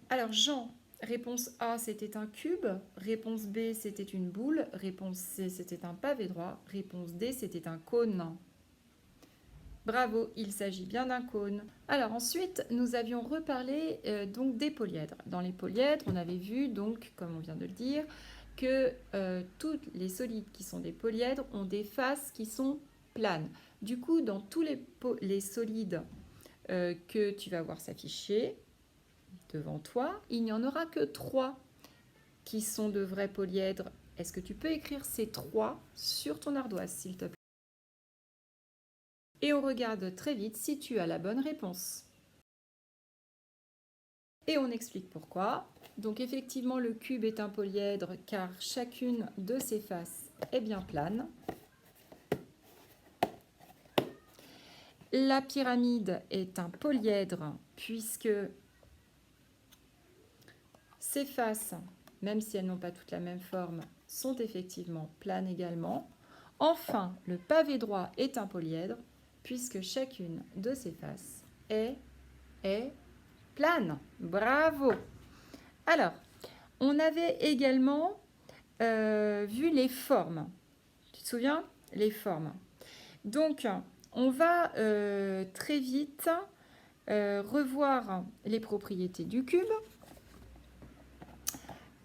Alors Jean, réponse A, c'était un cube. Réponse B, c'était une boule. Réponse C, c'était un pavé droit. Réponse D, c'était un cône. Bravo, il s'agit bien d'un cône. Alors ensuite, nous avions reparlé donc des polyèdres. Dans les polyèdres, on avait vu, donc, comme on vient de le dire, que tous les solides qui sont des polyèdres ont des faces qui sont planes. Du coup, dans tous les solides que tu vas voir s'afficher devant toi, il n'y en aura que 3 qui sont de vrais polyèdres. Est-ce que tu peux écrire ces 3 sur ton ardoise, s'il te plaît? Et on regarde très vite si tu as la bonne réponse. Et on explique pourquoi. Donc effectivement, le cube est un polyèdre car chacune de ses faces est bien plane. La pyramide est un polyèdre puisque ses faces, même si elles n'ont pas toutes la même forme, sont effectivement planes également. Enfin, le pavé droit est un polyèdre puisque chacune de ses faces est plane. Bravo! Alors, on avait également vu les formes. Tu te souviens? Les formes. Donc, on va très vite revoir les propriétés du cube.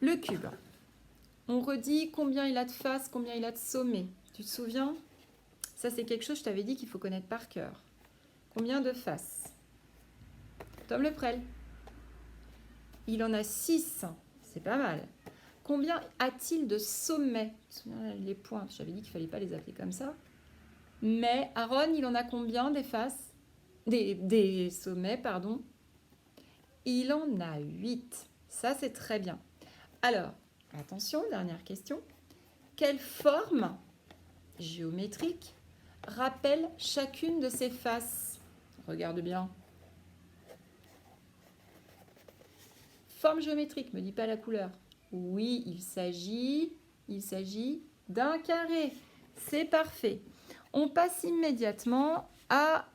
Le cube, on redit combien il a de faces, combien il a de sommets. Tu te souviens? Ça, c'est quelque chose, je t'avais dit qu'il faut connaître par cœur. Combien de faces? Tom Leprel. Il en a 6. C'est pas mal. Combien a-t-il de sommets? Les points, j'avais dit qu'il ne fallait pas les appeler comme ça. Mais Aaron, il en a combien des faces? Des sommets, pardon. Il en a 8. Ça, c'est très bien. Alors, attention, dernière question. Quelle forme géométrique rappelle chacune de ces faces? Regarde bien. Forme géométrique, me dis pas la couleur. Oui, il s'agit d'un carré. C'est parfait. On passe immédiatement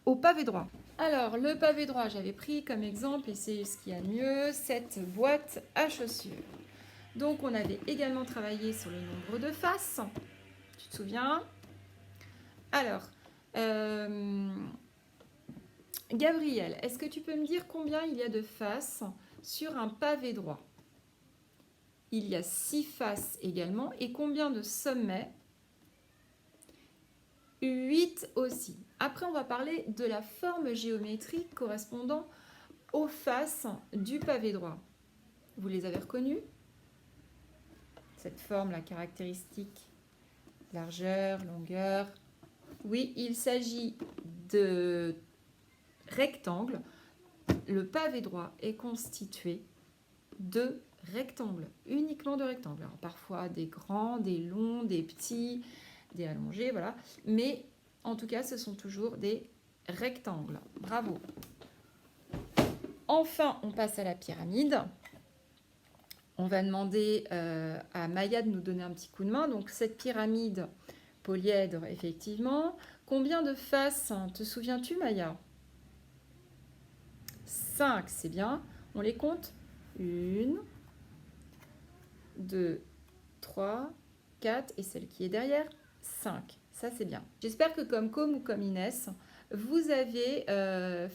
au pavé droit. Alors, le pavé droit, j'avais pris comme exemple, et c'est ce qu'il y a de mieux, cette boîte à chaussures. Donc, on avait également travaillé sur le nombre de faces. Tu te souviens? Alors, Gabriel, est-ce que tu peux me dire combien il y a de faces sur un pavé droit? Il y a 6 faces également. Et combien de sommets? 8 aussi. Après, on va parler de la forme géométrique correspondant aux faces du pavé droit. Vous les avez reconnues? Cette forme, la caractéristique, largeur, longueur. Oui, il s'agit de rectangles. Le pavé droit est constitué de rectangles, uniquement de rectangles. Alors, parfois des grands, des longs, des petits, des allongés, voilà. Mais en tout cas, ce sont toujours des rectangles. Bravo. Enfin, on passe à la pyramide. On va demander à Maya de nous donner un petit coup de main. Donc, cette pyramide polyèdre, effectivement. Combien de faces te souviens-tu, Maya? 5, c'est bien. On les compte? 1, 2, 3, 4 et celle qui est derrière, 5. Ça, c'est bien. J'espère que comme Com ou comme Inès, vous avez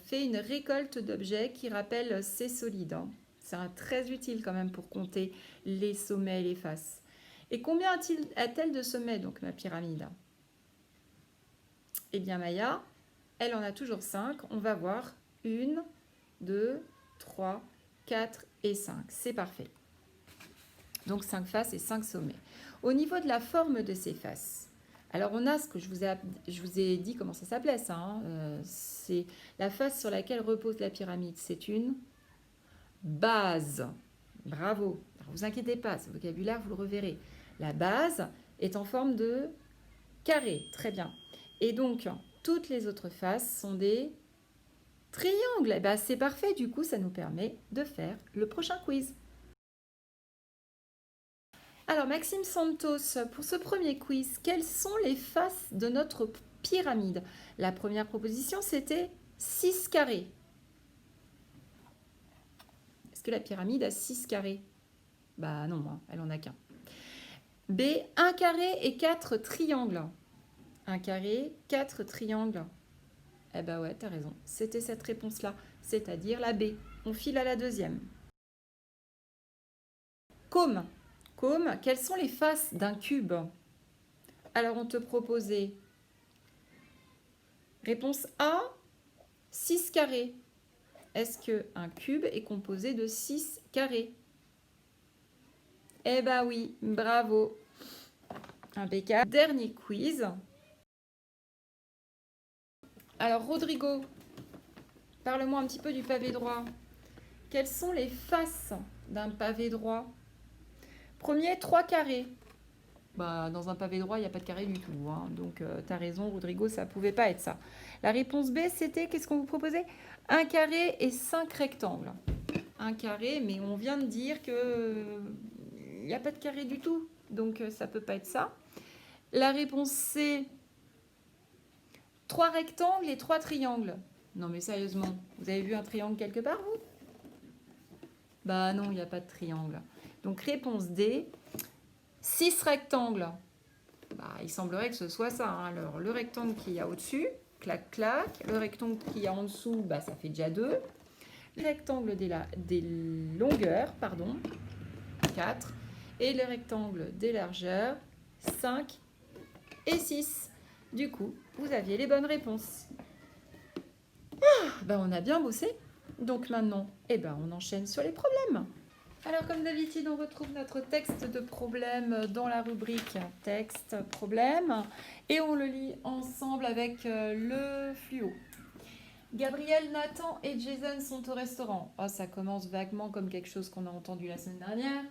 fait une récolte d'objets qui rappellent ces solides. Hein. C'est très utile quand même pour compter les sommets et les faces. Et combien a-t-elle de sommets, donc, ma pyramide? Eh bien, Maya, elle en a toujours 5. On va voir 1, 2, 3, 4 et 5. C'est parfait. Donc 5 faces et 5 sommets. Au niveau de la forme de ces faces, alors on a ce que je vous ai dit comment ça s'appelait ça. Hein, c'est la face sur laquelle repose la pyramide. C'est une base. Bravo. Alors vous inquiétez pas, ce vocabulaire, vous le reverrez. La base est en forme de carré. Très bien. Et donc, toutes les autres faces sont des triangles. Eh ben, c'est parfait. Du coup, ça nous permet de faire le prochain quiz. Alors, Maxime Santos, pour ce premier quiz, quelles sont les faces de notre pyramide? La première proposition, c'était 6 carrés. Est-ce que la pyramide a 6 carrés? Bah non, hein, elle n'en a qu'un. B, 1 carré et 4 triangles. 1 carré, 4 triangles. Eh ben ouais, t'as raison. C'était cette réponse-là, c'est-à-dire la B. On file à la deuxième. Côme. Côme, quelles sont les faces d'un cube? Alors, on te proposait réponse A, 6 carrés. Est-ce qu'un cube est composé de 6 carrés? Eh ben oui, bravo. Impeccable. Dernier quiz. Alors, Rodrigo, parle-moi un petit peu du pavé droit. Quelles sont les faces d'un pavé droit? Premier, 3 carrés. Bah, dans un pavé droit, il n'y a pas de carré du tout. Hein. Donc, tu as raison, Rodrigo, ça ne pouvait pas être ça. La réponse B, c'était, qu'est-ce qu'on vous proposait? 1 carré et 5 rectangles. 1 carré, mais on vient de dire qu'il n'y a pas de carré du tout. Donc, ça ne peut pas être ça. La réponse C, 3 rectangles et 3 triangles. Non mais sérieusement, vous avez vu un triangle quelque part, vous? Bah non, il n'y a pas de triangle. Donc réponse D, 6 rectangles. Bah, il semblerait que ce soit ça. Hein. Alors le rectangle qu'il y a au-dessus, clac clac. Le rectangle qu'il y a en dessous, bah, ça fait déjà 2. Le rectangle des longueurs, pardon, 4. Et le rectangle des largeurs, 5 et 6. Du coup, vous aviez les bonnes réponses. Ben, on a bien bossé. Donc maintenant, on enchaîne sur les problèmes. Alors comme d'habitude, on retrouve notre texte de problème dans la rubrique texte problème et on le lit ensemble avec le fluo. Gabriel, Nathan et Jason sont au restaurant. Oh, ça commence vaguement comme quelque chose qu'on a entendu la semaine dernière.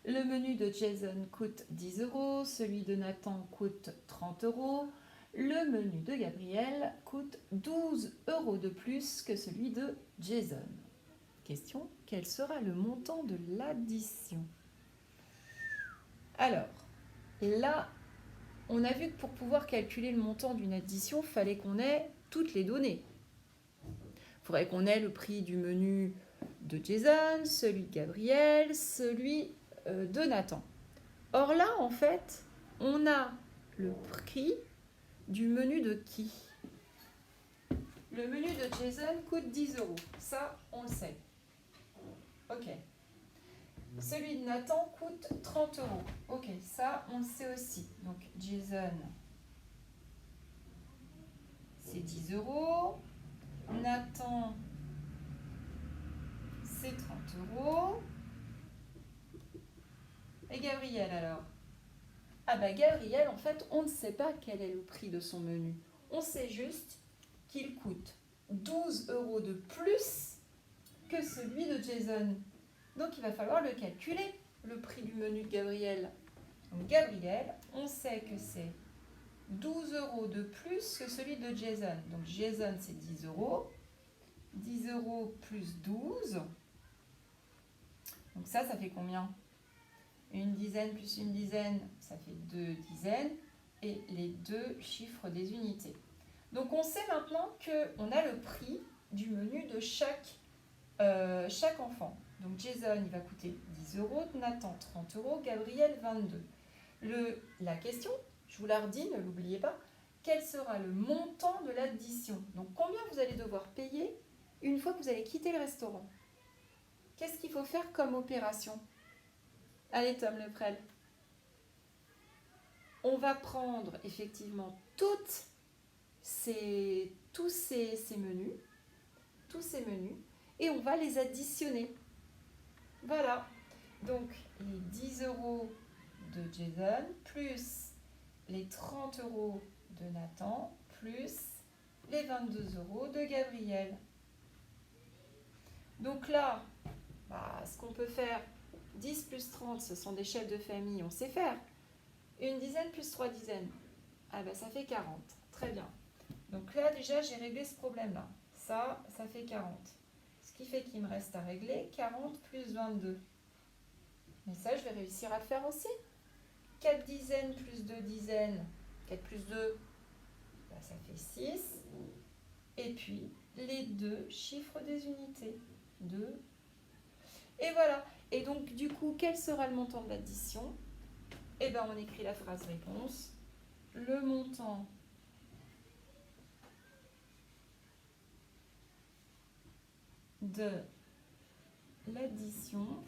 Le menu de Jason coûte 10 €, celui de Nathan coûte 30 €. Le menu de Gabriel coûte 12 € de plus que celui de Jason. Question, quel sera le montant de l'addition? Alors, là, on a vu que pour pouvoir calculer le montant d'une addition, il fallait qu'on ait toutes les données. Il faudrait qu'on ait le prix du menu de Jason, celui de Gabriel, celui de Nathan. Or là, en fait, on a le prix du menu de qui? Le menu de Jason coûte 10 €. Ça, on le sait. Ok. Celui de Nathan coûte 30 €. Ok, ça, on le sait aussi. Donc, Jason, c'est 10 €. Nathan, c'est 30 €. Et Gabriel, alors? Ah bah Gabriel, en fait, on ne sait pas quel est le prix de son menu. On sait juste qu'il coûte 12 € de plus que celui de Jason. Donc, il va falloir le calculer, le prix du menu de Gabriel. Donc, Gabriel, on sait que c'est 12 € de plus que celui de Jason. Donc, Jason, c'est 10 €. 10 € plus 12. Donc, ça fait combien? Une dizaine plus une dizaine, ça fait 2 dizaines. Et les 2 chiffres des unités. Donc, on sait maintenant qu'on a le prix du menu de chaque enfant. Donc, Jason, il va coûter 10 €, Nathan, 30 €, Gabriel, 22. La question, je vous la redis, ne l'oubliez pas, quel sera le montant de l'addition? Donc, combien vous allez devoir payer une fois que vous allez quitter le restaurant? Qu'est-ce qu'il faut faire comme opération? Allez, Tom Leprel. On va prendre effectivement tous ces menus, et on va les additionner. Voilà. Donc, les 10 € de Jason, plus les 30 € de Nathan, plus les 22 € de Gabriel. Donc là, ce qu'on peut faire, 10 plus 30, ce sont des chefs de famille, on sait faire. Une dizaine plus 3 dizaines, ça fait 40. Très bien. Donc là, déjà, j'ai réglé ce problème-là. Ça fait 40. Ce qui fait qu'il me reste à régler 40 plus 22. Mais ça, je vais réussir à le faire aussi. 4 dizaines plus 2 dizaines. 4 plus 2, ça fait 6. Et puis, les 2 chiffres des unités. 2. Et voilà. Et donc, du coup, quel sera le montant de l'addition? On écrit la phrase réponse. Le montant de l'addition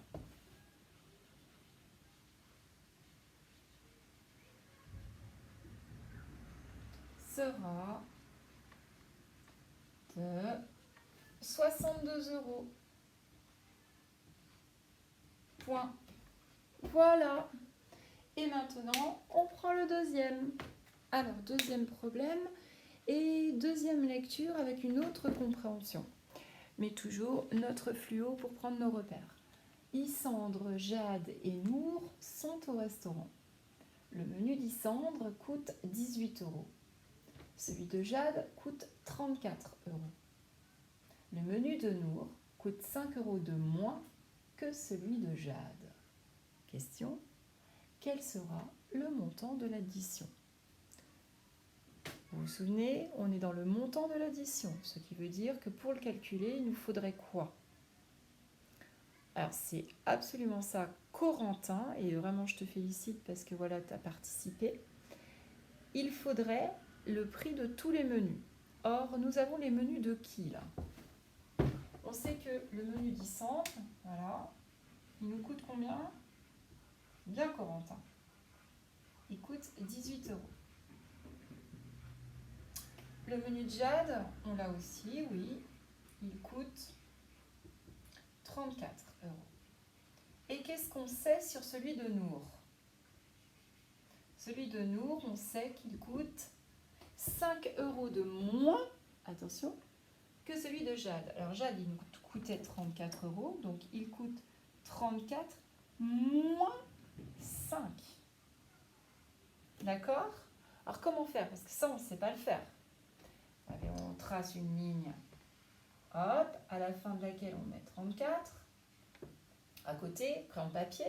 sera de 62 €. Point. Voilà. Et maintenant, on prend le deuxième. Alors, deuxième problème et deuxième lecture avec une autre compréhension. Mais toujours notre fluo pour prendre nos repères. Isandre, Jade et Nour sont au restaurant. Le menu d'Isandre coûte 18 €. Celui de Jade coûte 34 €. Le menu de Nour coûte 5 € de moins que celui de Jade. Question, quel sera le montant de l'addition? Vous vous souvenez, on est dans le montant de l'addition, ce qui veut dire que pour le calculer, il nous faudrait quoi? Alors, c'est absolument ça, Corentin, et vraiment je te félicite parce que voilà, tu as participé. Il faudrait le prix de tous les menus. Or, nous avons les menus de qui là? On sait que le menu d'Issante, voilà, il nous coûte combien? Bien Corentin. Il coûte 18 €. Le menu de Jade, on l'a aussi, oui, il coûte 34 €. Et qu'est-ce qu'on sait sur celui de Nour? Celui de Nour, on sait qu'il coûte 5 € de moins, attention, que celui de Jade. Alors Jade, il nous coûtait 34 €, donc il coûte 34 moins 5. D'accord? Alors comment faire? Parce que ça, on ne sait pas le faire. Allez, on trace une ligne, hop, à la fin de laquelle on met 34, à côté, crayon papier.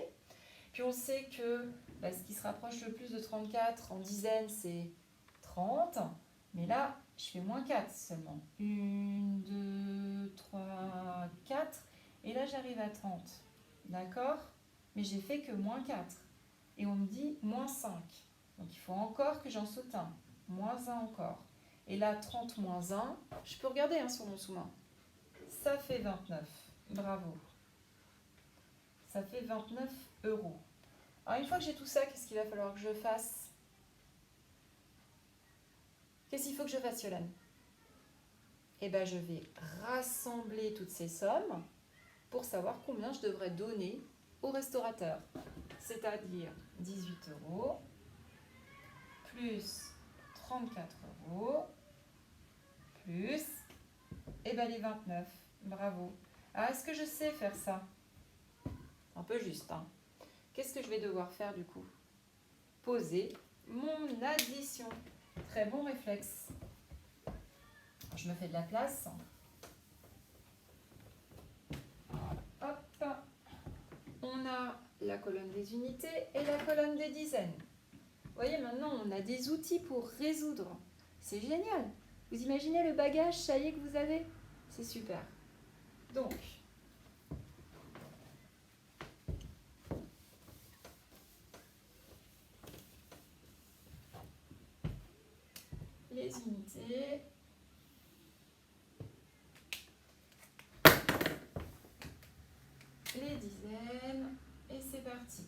Puis on sait que ce qui se rapproche le plus de 34 en dizaines, c'est 30. Mais là, je fais moins 4 seulement. 1, 2, 3, 4. Et là, j'arrive à 30. D'accord? Mais j'ai fait que moins 4. Et on me dit moins 5. Donc il faut encore que j'en saute un. Moins 1 encore. Et là, 30 moins 1, je peux regarder sur mon sous-main. Ça fait 29. Bravo. Ça fait 29 €. Alors une fois que j'ai tout ça, qu'est-ce qu'il va falloir que je fasse? Qu'est-ce qu'il faut que je fasse, Yolande? Eh bien, je vais rassembler toutes ces sommes pour savoir combien je devrais donner au restaurateur. C'est-à-dire 18 € plus 34 € plus les 29. Bravo. Ah, est-ce que je sais faire ça? Un peu juste, hein. Qu'est-ce que je vais devoir faire du coup? Poser mon addition. Très bon réflexe. Je me fais de la place. Hop. On a la colonne des unités et la colonne des dizaines. Vous voyez, maintenant, on a des outils pour résoudre. C'est génial. Vous imaginez le bagage, ça y est, que vous avez? C'est super. Donc, les unités, les dizaines, et c'est parti.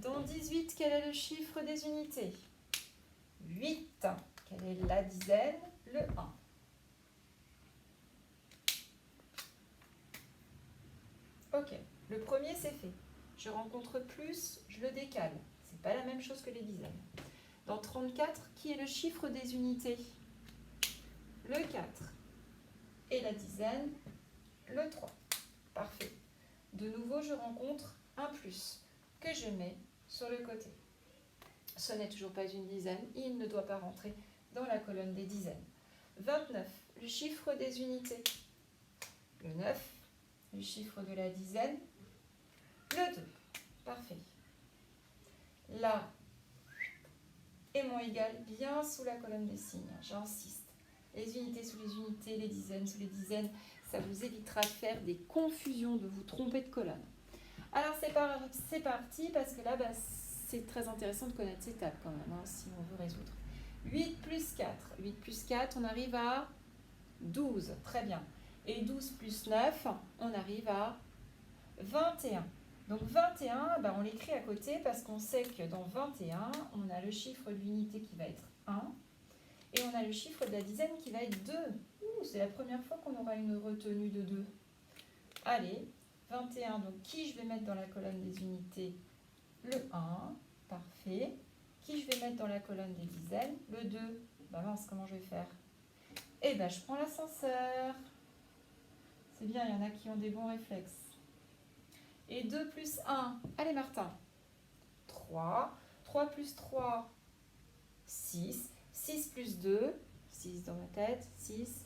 Dans 18, quel est le chiffre des unités? 8. Quelle est la dizaine? Le 1. Ok, le premier c'est fait. Je rencontre plus, je le décale. C'est pas la même chose que les dizaines. Dans 34, qui est le chiffre des unités? Le 4. Et la dizaine? Le 3. Parfait. De nouveau, je rencontre un plus que je mets sur le côté. Ce n'est toujours pas une dizaine, il ne doit pas rentrer dans la colonne des dizaines. 29, le chiffre des unités. Le 9, le chiffre de la dizaine. Le 2, parfait. Là, aimant égal, bien sous la colonne des signes, j'insiste. Les unités sous les unités, les dizaines sous les dizaines, ça vous évitera de faire des confusions, de vous tromper de colonne. Alors c'est parti, parce que là, c'est très intéressant de connaître ces tables quand même, si on veut résoudre. 8 plus 4. 8 plus 4, on arrive à 12. Très bien. Et 12 plus 9, on arrive à 21. Donc 21, on l'écrit à côté parce qu'on sait que dans 21, on a le chiffre de l'unité qui va être 1 et on a le chiffre de la dizaine qui va être 2. C'est la première fois qu'on aura une retenue de 2. Allez, 21, donc qui je vais mettre dans la colonne des unités? Le 1, parfait. Qui je vais mettre dans la colonne des dizaines? Le 2. Mince, comment je vais faire? Je prends l'ascenseur. C'est bien, il y en a qui ont des bons réflexes. Et 2 plus 1. Allez, Martin. 3. 3 plus 3. 6. 6 plus 2. 6 dans ma tête. 6.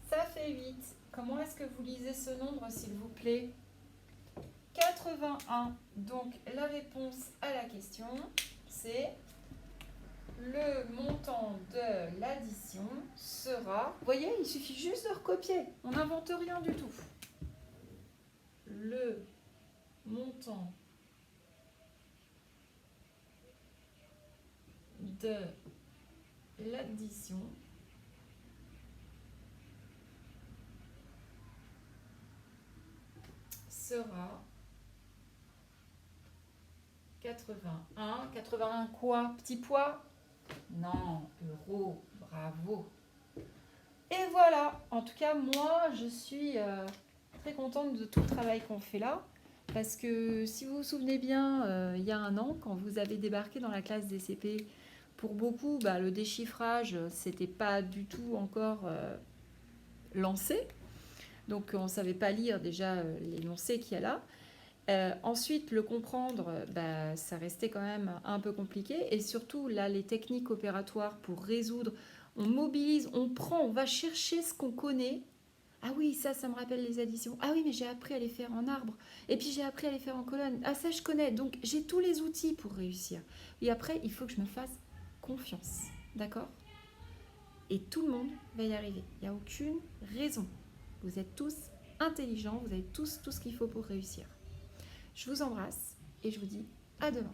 Ça fait 8. Comment est-ce que vous lisez ce nombre, s'il vous plaît? 81. Donc, la réponse à la question, c'est le montant de l'addition sera... Vous voyez, il suffit juste de recopier. On n'invente rien du tout. Le montant de l'addition sera 81. 81 quoi? Petit pois? Non, euros. Bravo. Et voilà. En tout cas, moi, je suis très contente de tout le travail qu'on fait là. Parce que si vous vous souvenez bien, il y a un an, quand vous avez débarqué dans la classe des CP, pour beaucoup, le déchiffrage, c'était pas du tout encore lancé. Donc, on ne savait pas lire déjà l'énoncé qu'il y a là. Ensuite, le comprendre, ça restait quand même un peu compliqué. Et surtout, là, les techniques opératoires pour résoudre, on mobilise, on prend, on va chercher ce qu'on connaît. Ah oui, ça me rappelle les additions. Ah oui, mais j'ai appris à les faire en arbre. Et puis j'ai appris à les faire en colonne. Ah ça, je connais. Donc j'ai tous les outils pour réussir. Et après, il faut que je me fasse confiance. D'accord? Et tout le monde va y arriver. Il n'y a aucune raison. Vous êtes tous intelligents. Vous avez tous tout ce qu'il faut pour réussir. Je vous embrasse et je vous dis à demain.